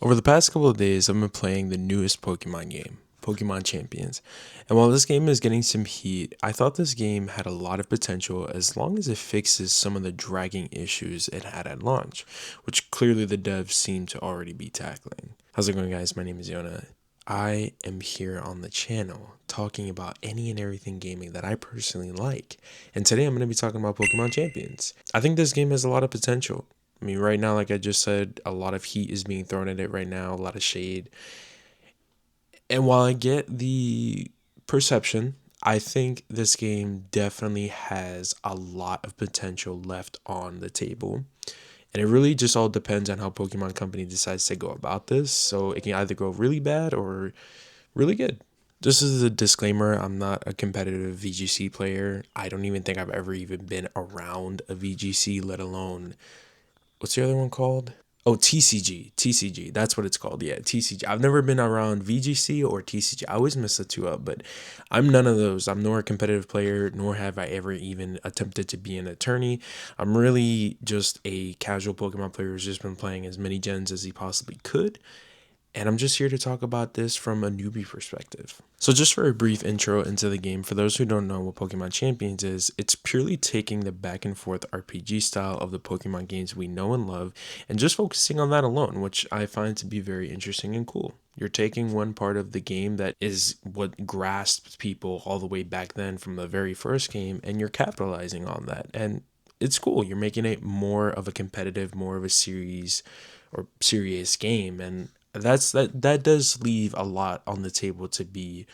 Over the past couple of days, I've been playing the newest Pokemon game, Pokemon Champions. And while this game is getting some heat, I thought this game had a lot of potential as long as it fixes some of the dragging issues it had at launch, which clearly the devs seem to already be tackling. How's it going, guys? My name is Yona. I am here on the channel talking about any and everything gaming that I personally like. And today I'm going to be talking about Pokemon Champions. I think this game has a lot of potential. I mean, right now, like I just said, a lot of heat is being thrown at it right now, a lot of shade. And while I get the perception, I think this game definitely has a lot of potential left on the table. And it really just all depends on how Pokemon Company decides to go about this. So it can either go really bad or really good. Just as a disclaimer, I'm not a competitive VGC player. I don't even think I've ever even been around a VGC, let alone what's the other one called? Oh, TCG. TCG. That's what it's called. Yeah, TCG. I've never been around VGC or TCG. I always mess the two up, but I'm none of those. I'm nor a competitive player, nor have I ever even attempted to be an attorney. I'm really just a casual Pokemon player who's just been playing as many gens as he possibly could. And I'm just here to talk about this from a newbie perspective. So just for a brief intro into the game, for those who don't know what Pokemon Champions is, it's purely taking the back and forth RPG style of the Pokemon games we know and love and just focusing on that alone, which I find to be very interesting and cool. You're taking one part of the game that is what grasped people all the way back then from the very first game, and you're capitalizing on that. And it's cool. You're making it more of a competitive, more of a series or serious game, and that does leave a lot on the table to be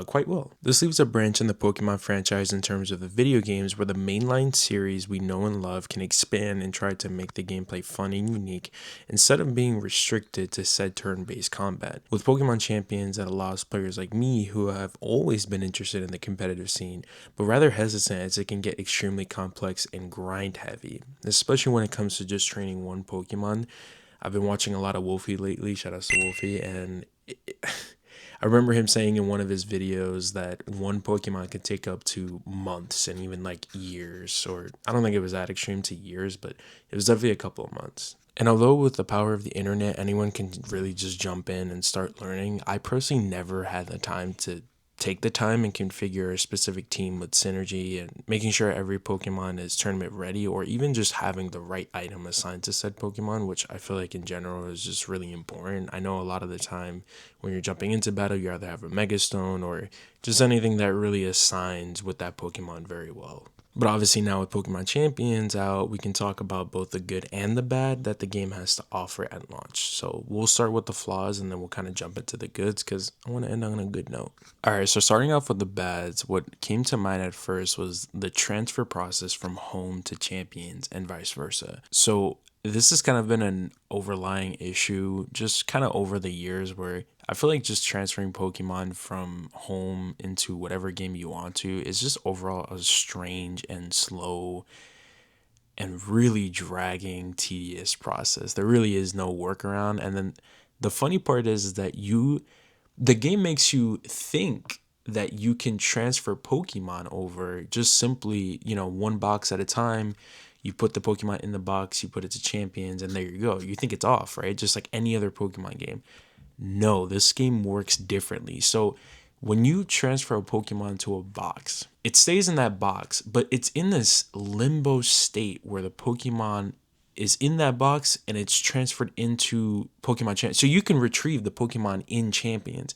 quite well. This leaves a branch in the Pokemon franchise in terms of the video games where the mainline series we know and love can expand and try to make the gameplay fun and unique instead of being restricted to said turn-based combat. With Pokemon Champions, that allows players like me who have always been interested in the competitive scene, but rather hesitant as it can get extremely complex and grind heavy, especially when it comes to just training one Pokemon. I've been watching a lot of Wolfie lately. Shout out to Wolfie. And I remember him saying in one of his videos that one Pokemon could take up to months and even like years. Or I don't think it was that extreme to years, but it was definitely a couple of months. And although with the power of the internet, anyone can really just jump in and start learning, I personally never had the time to take the time and configure a specific team with synergy and making sure every Pokemon is tournament ready, or even just having the right item assigned to said Pokemon, which I feel like in general is just really important. I know a lot of the time when you're jumping into battle, you either have a Mega Stone or just anything that really assigns with that Pokemon very well. But obviously now with Pokemon Champions out, we can talk about both the good and the bad that the game has to offer at launch. So we'll start with the flaws and then we'll kind of jump into the goods because I want to end on a good note. Alright, so starting off with the bads, what came to mind at first was the transfer process from home to Champions and vice versa. So this has kind of been an overlying issue just kind of over the years where I feel like just transferring Pokemon from home into whatever game you want to is just overall a strange and slow and really dragging, tedious process. There really is no workaround. And then the funny part is that the game makes you think that you can transfer Pokemon over just simply, one box at a time. You put the Pokemon in the box, you put it to Champions, and there you go. You think it's off, right? Just like any other Pokemon game. No, this game works differently. So when you transfer a Pokemon to a box, it stays in that box, but it's in this limbo state where the Pokemon is in that box and it's transferred into Pokemon Champions. So you can retrieve the Pokemon in Champions.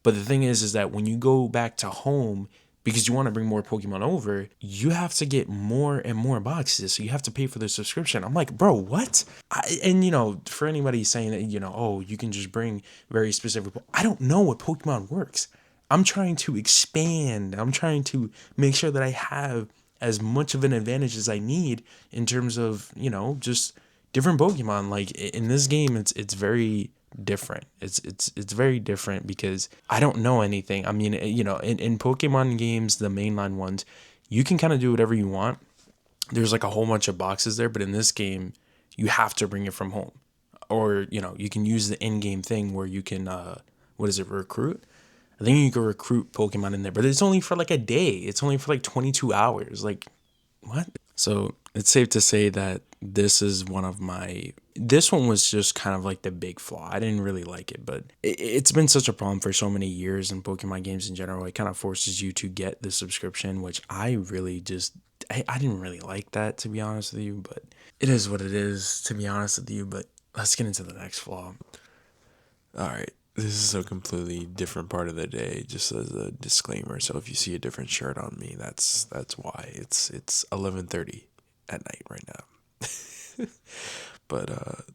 But the thing is that when you go back to home, because you want to bring more Pokemon over, you have to get more and more boxes. So you have to pay for the subscription. I'm like, bro, what? For anybody saying that, oh, you can just bring very specific, I don't know what Pokemon works. I'm trying to expand. I'm trying to make sure that I have as much of an advantage as I need in terms of, just different Pokemon. Like in this game, it's very different. It's very different because I don't know anything. I mean, in Pokemon games, the mainline ones, you can kind of do whatever you want. There's like a whole bunch of boxes there, but in this game, you have to bring it from home. Or, you can use the in-game thing where you can recruit? I think you can recruit Pokemon in there, but it's only for like a day. It's only for like 22 hours. Like, what? So it's safe to say that this is one of my this one was just kind of like the big flaw. I didn't really like it, but it's been such a problem for so many years in Pokemon games in general. It kind of forces you to get the subscription, which I really just I didn't really like that, to be honest with you, but it is what it is, to be honest with you. But let's get into the next flaw. All right. This is a completely different part of the day, just as a disclaimer. So if you see a different shirt on me, that's why. It's 11:30 at night right now. But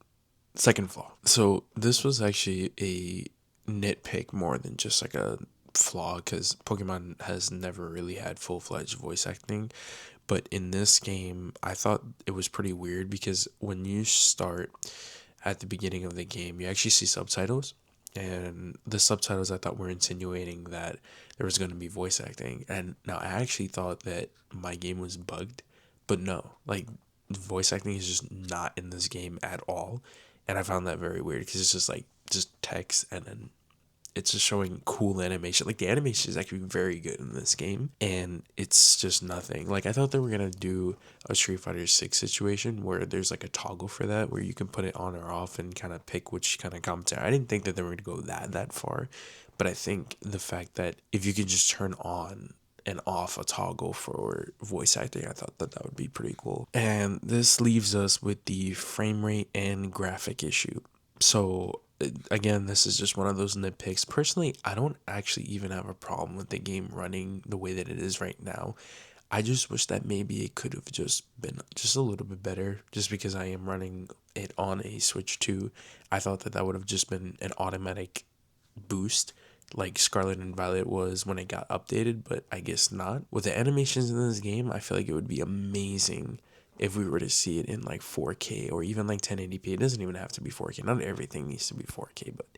second flaw. So this was actually a nitpick more than just like a flaw, because Pokemon has never really had full-fledged voice acting. But in this game, I thought it was pretty weird because when you start at the beginning of the game, you actually see subtitles. And the subtitles I thought were insinuating that there was going to be voice acting. And now I actually thought that my game was bugged, but no, like voice acting is just not in this game at all. And I found that very weird because it's just like just text, and then it's just showing cool animation. Like the animation is actually very good in this game, and it's just nothing. Like I thought they were gonna do a Street Fighter 6 situation where there's like a toggle for that, where you can put it on or off and kind of pick which kind of commentary. I didn't think that they were gonna go that far, but I think the fact that if you could just turn on and off a toggle for voice acting, I thought that that would be pretty cool. And this leaves us with the frame rate and graphic issue. So again, this is just one of those nitpicks. Personally, I don't actually even have a problem with the game running the way that it is right now. I just wish that maybe it could have just been just a little bit better, just because I am running it on a Switch 2. I thought that that would have just been an automatic boost like Scarlet and Violet was when it got updated, but I guess not. With the animations in this game, I feel like it would be amazing if we were to see it in like 4K or even like 1080p. It doesn't even have to be 4K. Not everything needs to be 4K, but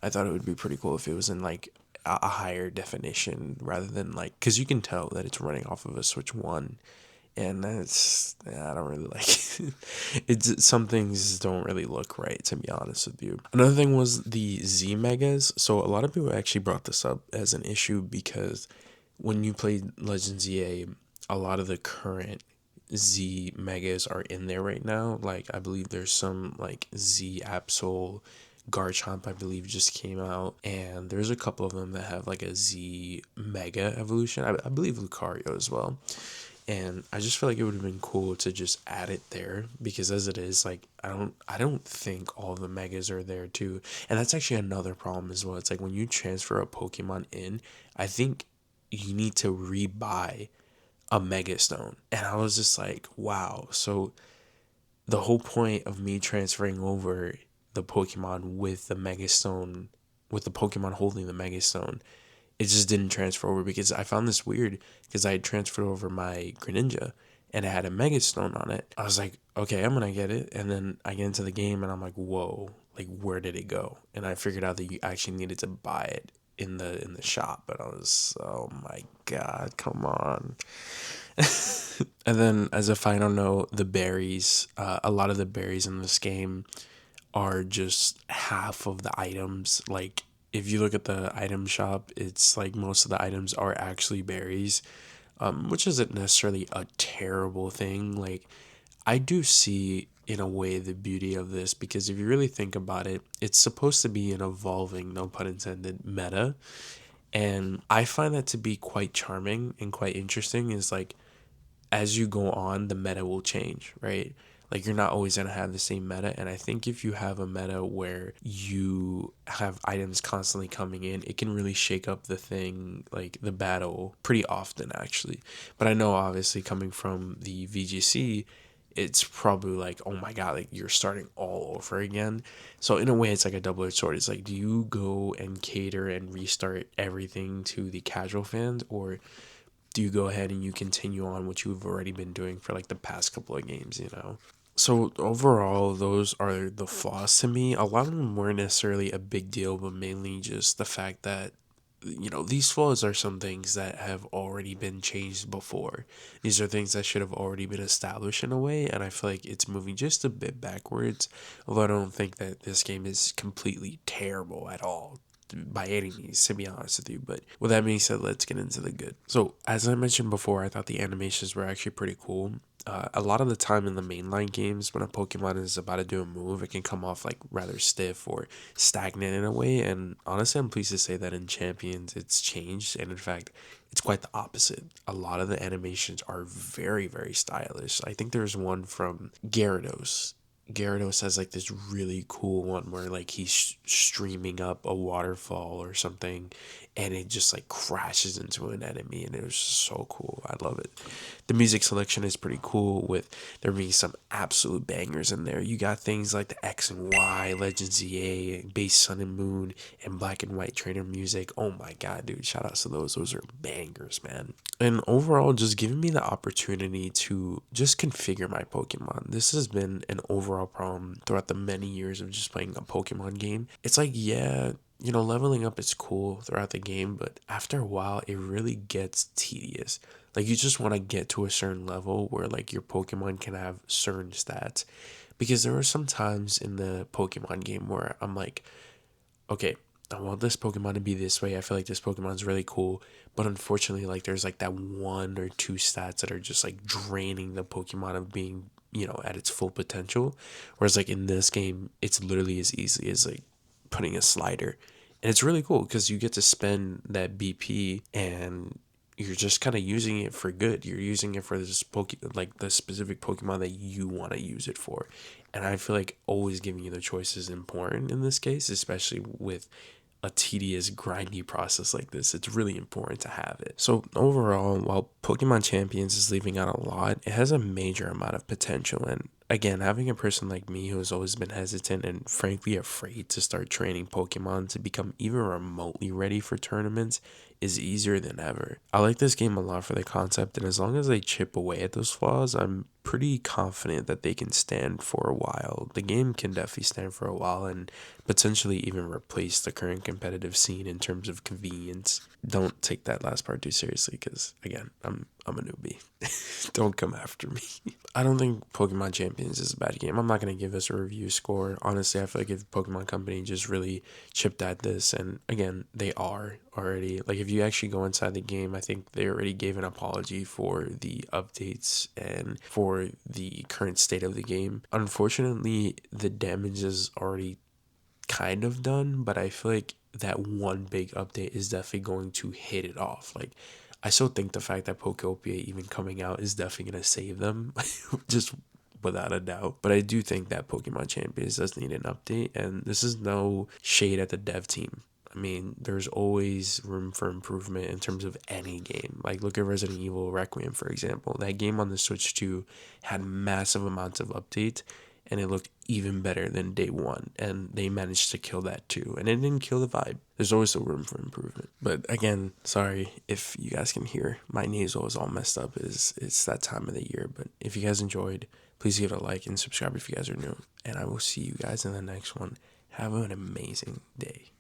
I thought it would be pretty cool if it was in like a higher definition rather than like, because you can tell that it's running off of a Switch 1, and that's, I don't really like it. It's some things don't really look right, to be honest with you. Another thing was the Z Megas. So a lot of people actually brought this up as an issue because when you play Legends EA, a lot of the current Z Megas are in there right now. Like I believe there's some like Z Absol, Garchomp I believe just came out, and there's a couple of them that have like a Z Mega evolution. I believe Lucario as well. And I just feel like it would have been cool to just add it there, because as it is, like I don't think all the megas are there too. And that's actually another problem as well. It's like when you transfer a Pokemon in, I think you need to rebuy a Mega Stone. And I was just like, wow. So the whole point of me transferring over the Pokemon with the Mega Stone, with the Pokemon holding the Mega Stone, it just didn't transfer over, because I found this weird because I had transferred over my Greninja and it had a Mega Stone on it. I was like, okay, I'm gonna get it. And then I get into the game and I'm like, whoa, like where did it go? And I figured out that you actually needed to buy it in the shop. But I was, oh my god, come on. And then as a final note, the berries, a lot of the berries in this game are just half of the items. Like if you look at the item shop, it's like most of the items are actually berries, which isn't necessarily a terrible thing. Like I do see in a way the beauty of this, because if you really think about it, it's supposed to be an evolving, no pun intended, meta. And I find that to be quite charming and quite interesting. Is like as you go on, the meta will change, right? Like you're not always gonna have the same meta. And I think if you have a meta where you have items constantly coming in, it can really shake up the thing, like the battle, pretty often actually. But I know obviously coming from the VGC, it's probably like, oh my god, like you're starting all over again. So in a way, it's like a double-edged sword. It's like, do you go and cater and restart everything to the casual fans, or do you go ahead and you continue on what you've already been doing for like the past couple of games, you know? So overall, those are the flaws to me. A lot of them weren't necessarily a big deal, but mainly just the fact that, you know, these flaws are some things that have already been changed before. These are things that should have already been established in a way, and I feel like it's moving just a bit backwards. Although I don't think that this game is completely terrible at all. by any means, to be honest with you. But with that being said, let's get into the good. So, as I mentioned before, I thought the animations were actually pretty cool. A lot of the time in the mainline games, when a Pokemon is about to do a move, it can come off like rather stiff or stagnant in a way. And honestly, I'm pleased to say that in Champions, it's changed. And in fact, it's quite the opposite. A lot of the animations are very, very stylish. I think there's one from Gyarados has like this really cool one where like he's streaming up a waterfall or something, and it just like crashes into an enemy, and it was just so cool. I love it. The music selection is pretty cool, with there being some absolute bangers in there. You got things like the X and Y, Legend ZA, Base Sun and Moon, and Black and White Trainer music. Oh my god, dude! Shout outs to those. Those are bangers, man. And overall, just giving me the opportunity to just configure my Pokemon. This has been an overall problem throughout the many years of just playing a Pokemon game. It's like, yeah, leveling up is cool throughout the game, but after a while, it really gets tedious. Like, you just want to get to a certain level where, like, your Pokemon can have certain stats. Because there were some times in the Pokemon game where I'm like, okay, I want this Pokemon to be this way. I feel like this Pokemon's really cool. But unfortunately, like, there's like that one or two stats that are just like draining the Pokemon of being, at its full potential. Whereas like in this game, it's literally as easy as like putting a slider. And it's really cool because you get to spend that BP and you're just kind of using it for good. You're using it for this like the specific Pokemon that you want to use it for. And I feel like always giving you the choice is important in this case, especially with a tedious, grindy process like this. It's really important to have it. So overall, while Pokemon Champions is leaving out a lot, it has a major amount of potential. And again, having a person like me who has always been hesitant and frankly afraid to start training Pokemon to become even remotely ready for tournaments is easier than ever. I like this game a lot for the concept, and as long as they chip away at those flaws, I'm pretty confident that they can stand for a while. The game can definitely stand for a while and potentially even replace the current competitive scene in terms of convenience. Don't take that last part too seriously because again, I'm a newbie. Don't come after me. I don't think Pokemon Champions is a bad game. I'm not going to give this a review score. Honestly, I feel like if Pokemon Company just really chipped at this, and again, they are already. Like, if you actually go inside the game, I think they already gave an apology for the updates and for the current state of the game. Unfortunately, the damage is already kind of done, but I feel like that one big update is definitely going to hit it off. Like, I still think the fact that Pokopia even coming out is definitely going to save them, just without a doubt. But I do think that Pokemon Champions does need an update, and this is no shade at the dev team. I mean, there's always room for improvement in terms of any game. Like, look at Resident Evil Requiem, for example. That game on the Switch 2 had massive amounts of updates, and it looked even better than day one. And they managed to kill that too. And it didn't kill the vibe. There's always still room for improvement. But again, sorry if you guys can hear my nasal is all messed up. It's that time of the year. But if you guys enjoyed, please give it a like and subscribe if you guys are new. And I will see you guys in the next one. Have an amazing day.